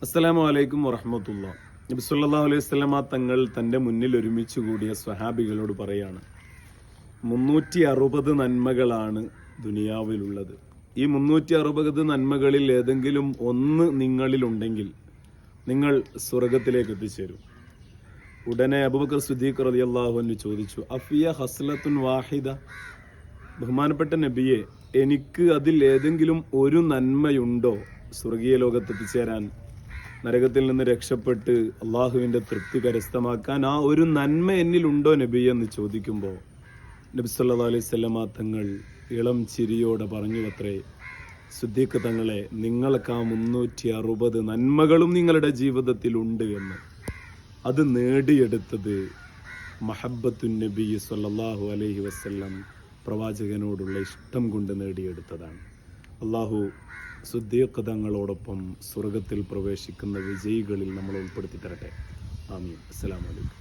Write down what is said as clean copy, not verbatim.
അസ്സലാമു അലൈക്കും വറഹ്മത്തുള്ളാഹി. നബി സല്ലല്ലാഹു അലൈഹി വസല്ലമ തങ്ങൾ തൻ്റെ മുന്നിൽ ഒരുമിച്ച് കൂടിയ സ്വഹാബികളോട് പറയാണ്, 360 നന്മകളാണ് ദുനിയാവിലുള്ളത്. ഈ 360 നന്മകളിൽ ഏതെങ്കിലും ഒന്ന് നിങ്ങളിലുണ്ടെങ്കിൽ നിങ്ങൾ സ്വർഗത്തിലേക്ക് എത്തിച്ചേരും. ഉടനെ അബൂബക്കർ സിദ്ദീഖ് റളിയല്ലാഹു അൻഹു ചോദിച്ചു, അഫിയ ഹസ്ലത്തുൻ വാഹിദ, ബഹുമാനപ്പെട്ട നബിയെ, എനിക്ക് അതിൽ ഏതെങ്കിലും ഒരു നന്മയുണ്ടോ സ്വർഗീയ ലോകത്തെത്തിച്ചേരാൻ, നരകത്തിൽ നിന്ന് രക്ഷപ്പെട്ട് അള്ളാഹുവിൻ്റെ തൃപ്തി കരസ്ഥമാക്കാൻ ആ ഒരു നന്മ എന്നിലുണ്ടോ നബി എന്ന് ചോദിക്കുമ്പോൾ നബി സല്ലല്ലാഹു അലൈഹി വസല്ലമ തങ്ങൾ ഇളം ചിരിയോടെ പറഞ്ഞുവത്രേ, സിദ്ദീഖ് തങ്ങളെ, നിങ്ങൾക്ക് ആ 360 നന്മകളും നിങ്ങളുടെ ജീവിതത്തിൽ ഉണ്ട് എന്ന്. അത് നേടിയെടുത്തത് മഹബ്ബത്തുൻ നബി സല്ലല്ലാഹു അലൈഹി വസല്ലം, പ്രവാചകനോടുള്ള ഇഷ്ടം കൊണ്ട് നേടിയെടുത്തതാണ്. അള്ളാഹു സിദ്ദീഖ് തങ്ങളോടൊപ്പം സ്വർഗത്തിൽ പ്രവേശിക്കുന്ന വിജയികളിൽ നമ്മൾ ഉൾപ്പെടുത്തി തരട്ടെ. ആമീൻ. അസ്സലാമു അലൈക്കും.